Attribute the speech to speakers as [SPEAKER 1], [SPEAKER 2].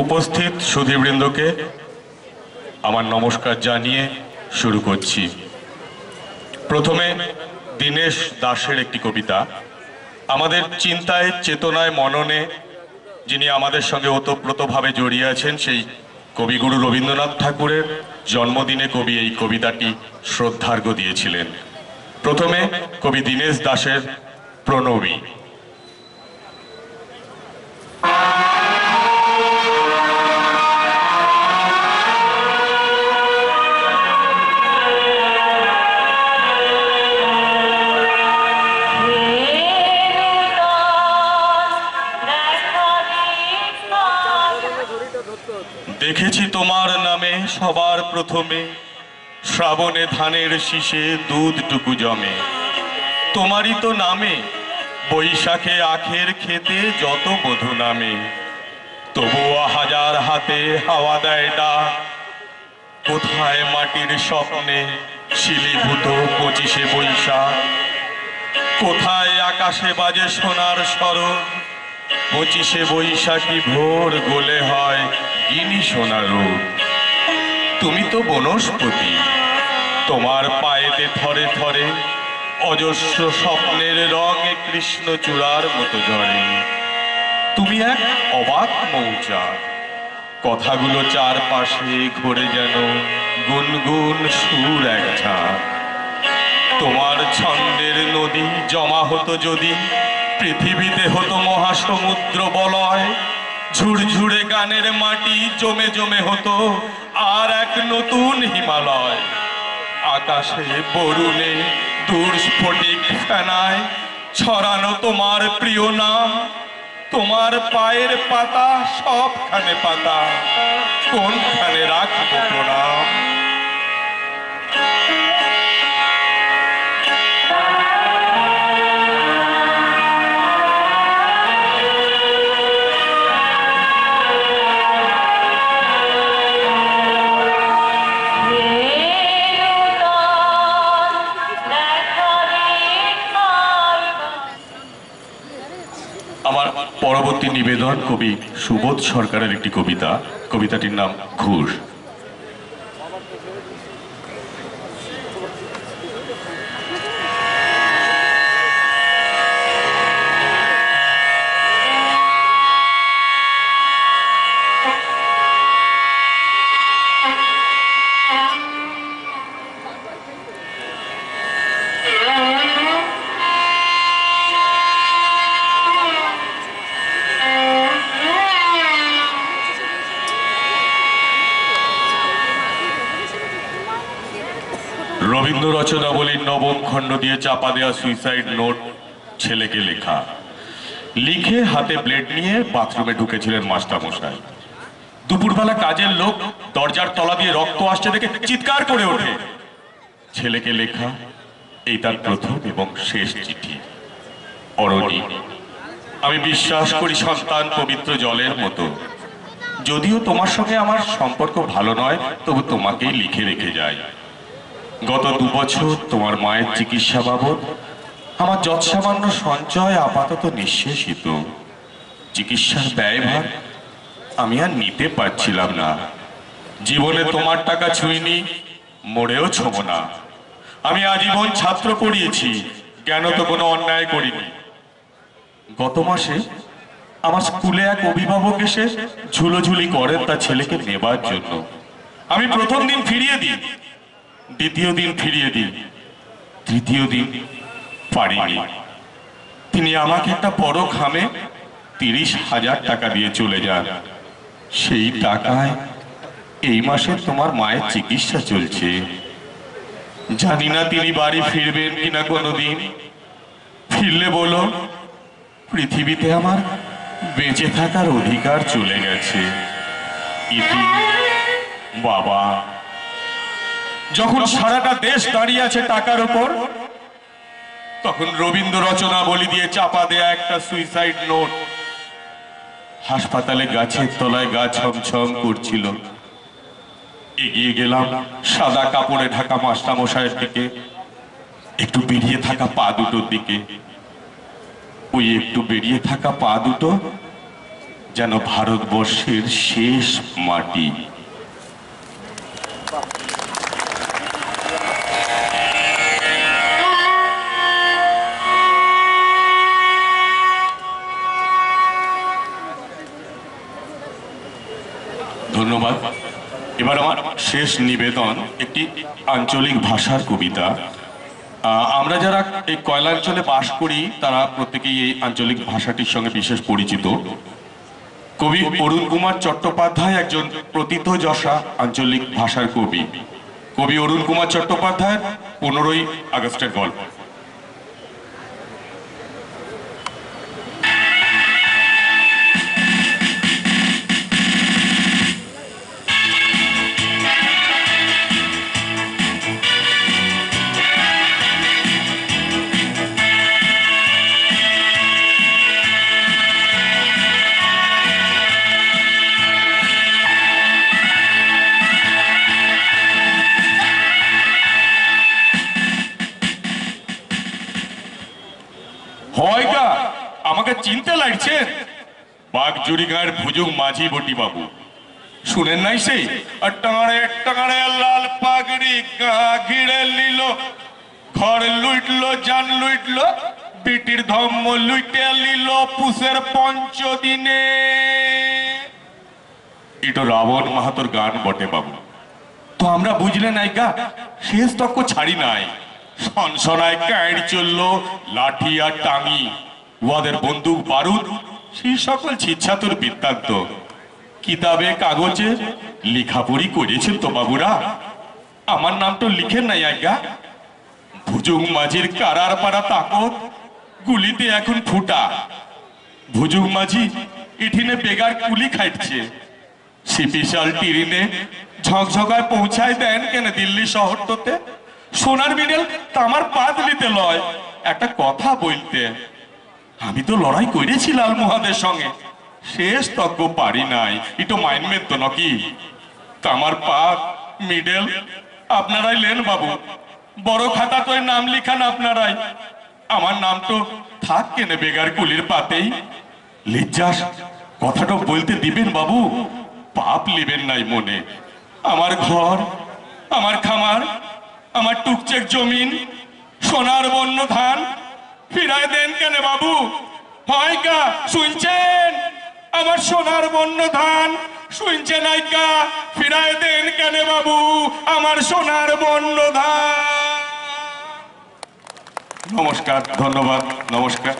[SPEAKER 1] উপস্থিত সুধীবৃন্দকে আমার নমস্কার জানিয়ে শুরু করছি। প্রথমে দীনেশ দাশের একটি কবিতা। আমাদের চিন্তায়, চেতনায়, মননে যিনি আমাদের সঙ্গে ওতপ্রোতভাবে জড়িয়ে আছেন, সেই কবিগুরু রবীন্দ্রনাথ ঠাকুরের জন্মদিনে কবি এই কবিতাটি শ্রদ্ধার্ঘ্য দিয়েছিলেন। প্রথমে কবি দীনেশ দাশের প্রণবী। দেখেছি তোমার নামে সবার প্রথমে, শ্রাবণে ধানের শীষে দুধটুকু জমে। তোমারই তো নামে বৈশাখে আখের খেতে যত বধূ নামে। তবুও হাজার হাতে হাওয়া দেয় ডাক, কোথায় মাটির স্বপ্নে শিলীভূত 25শে বৈশাখ। কোথায় আকাশে বাজে সোনার স্বরণ, 25শে বৈশাখী ভোর গোলে হয় গিনি সোনার রূপ। তুমি তো বনস্পতি, তোমার পায়েতে থরে থরে অজস্র স্বপ্নের রঙে কৃষ্ণচূড়ার মতো ঝরে। তুমি এক অবাক মৌচাক, কথাগুলো চারপাশে ঘোরে যেন গুনগুন সুর এক ঝাঁক। তোমার ছন্দের নদী জমা হতো যদি, পৃথিবীতে হতো মহাসমুদ্র বলয়। ঝুরঝুরে গানের মাটি জমে জমে হতো আর এক নতুন হিমালয়। আকাশে বরুণে দূর স্ফটিক ফেনায় ছড়ানো তোমার প্রিয় নাম। তোমার পায়ের পাতা সবখানে পাতা, কোনখানে রাখবো প্রণাম। আমার পরবর্তী নিবেদন কবি সুবোধ সরকারের একটি কবিতা। কবিতাটির নাম ঘুষ। রবীন্দ্র রচনাবলীর নবম খণ্ড দিয়ে চাপা দেওয়া সুইসাইড নোট ছেলেকে লেখা। লিখে হাতে ব্লেড নিয়ে বাথরুমে ঢুকেছিলেন মাস্টারমশাই। দুপুরবেলা কাজের লোক দরজার তলা দিয়ে রক্ত আসছে দেখে চিৎকার করে ওঠে। ছেলেকে লেখা এই তার প্রথম এবং শেষ চিঠি। অরণি, আমি বিশ্বাস করি সন্তান পবিত্র জলের মতো। যদিও তোমার সঙ্গে আমার সম্পর্ক ভালো নয়, তবু তোমাকেই লিখে রেখে যাই। গত 2 বছর তোমার মায়ের চিকিৎসা বাবদ আমার যৎসামান্য সঞ্চয় আপাতত নিঃশেষিত। চিকিৎসার ব্যয়ভার আমি আর নিতে পারছিলাম না। জীবনে তোমার টাকা ছুঁইনি, মরেও ছোঁব না। আমি আজীবন ছাত্র পড়িয়েছি, কেন তো কোনো অন্যায় করিনি। গত মাসে আমার স্কুলে এক অভিভাবক এসে ঝুলোঝুলি করেন তার ছেলেকে নেবার জন্য। আমি প্রথম দিন ফিরিয়ে দিই, দ্বিতীয় দিন ফিরিয়ে দিই, তৃতীয় দিন পারিনি। তিনি আমাকে একটা বড় খামে 30,000 টাকা দিয়ে চলে যান। সেই টাকায় এই মাসে তোমার মায়ের চিকিৎসা চলছে। জানি না তিনি বাড়ি ফিরবেন কিনা কোনোদিন। ফিরলে বলো, পৃথিবীতে আমার বেঁচে থাকার অধিকার চলে গেছে। ইতি বাবা। যখন সারাটা দেশ দাঁড়িয়ে আছে টাকার উপর, তখন রবীন্দ্র রচনাবলী দিয়ে চাপা দেয়া একটা সুইসাইড নোট। হাসপাতালে গাছের তলায় গা ছমছম করছিল। এগিয়ে গেলাম সাদা কাপড়ে ঢাকা মাস্টারমশাইয়ের দিকে, একটু বেরিয়ে থাকা পা দুটোর দিকে। ওই একটু বেরিয়ে থাকা পা দুটো যেন ভারতবর্ষের শেষ মাটি। ধন্যবাদ। এবার আমার শেষ নিবেদন একটি আঞ্চলিক ভাষার কবিতা। আমরা যারা এই কয়লাঞ্চলে বাস করি তারা প্রত্যেকেই এই আঞ্চলিক ভাষাটির সঙ্গে বিশেষ পরিচিত। কবি অরুণ কুমার চট্টোপাধ্যায় একজন প্রথিতযশা আঞ্চলিক ভাষার কবি। কবি অরুণ কুমার চট্টোপাধ্যায় 15ই আগস্টের গল্প। হয়গা আমাকে চিনতে লাগছে? বাগজুড়ি গাঁয়ের ভুজুং মাঝি বটি বাবু, শুনেন নাই সেই টাঙাড়ে টাঙাড়ে লাল পাগড়ি গা ঘিরে নিল, ঘর লুটলো জান লুটলো, বিটির ধর্ম লুটে নিল পুষের পঞ্চদিনে। এটা রাবণ মাহাতোর গান বটে বাবু। তো আমরা বুঝলে নাই গা, শেষ তক্ক ছাড়ি নাই। সনসনায় কাঁড় চললো, লাঠি আর টাঙি, ওদের বন্দুক বারুদ, সেই সকল ছিচ্ছাতুর বৃত্তান্ত কিতাবে কাগজে লেখাপড়ি করেছেন তো বাবুরা? আমার নাম তো লিখেন নাই আজ্ঞা। ভুজুং মাঝির কারার পাড়া তাকত, গুলিতে এখন ফুটা। ভুজুং মাঝি ইঠিনে বেগার কুলি খাইছে, সিপিশাল টিরিনে ঝকঝকায় পৌঁছায় দেন কেন দিল্লি শহরটাতে? সোনার মিডেল তামার পাতলিতে লয়। একটা কথা বলতে, আমি তো লড়াই করেছি লাল মহাদের সঙ্গে, শেষ তজ্ঞ পারি নাই। একটু মাইনবেন তো নাকি? তামার পাত মিডেল আপনারাই লেন বাবু, বড় খাতা তো নাম লিখান আপনারাই। আমার নাম তো থাক কেনে বেগার কুলির পাতেই। লিজ্জাস কথাটা বলতে দিবেন বাবু, পাপ লিবেন নাই মনে। আমার ঘর, আমার খামার, আমার টুকচেক জমিন, সোনার বন্য ধান ফিরায় দেন কেন বাবু? হয় গা শুনছেন? আমার সোনার বন্য ধান শুনছেন আইকা? ফিরায় দেন কেন বাবু আমার সোনার বন্য ধান? নমস্কার, ধন্যবাদ, নমস্কার।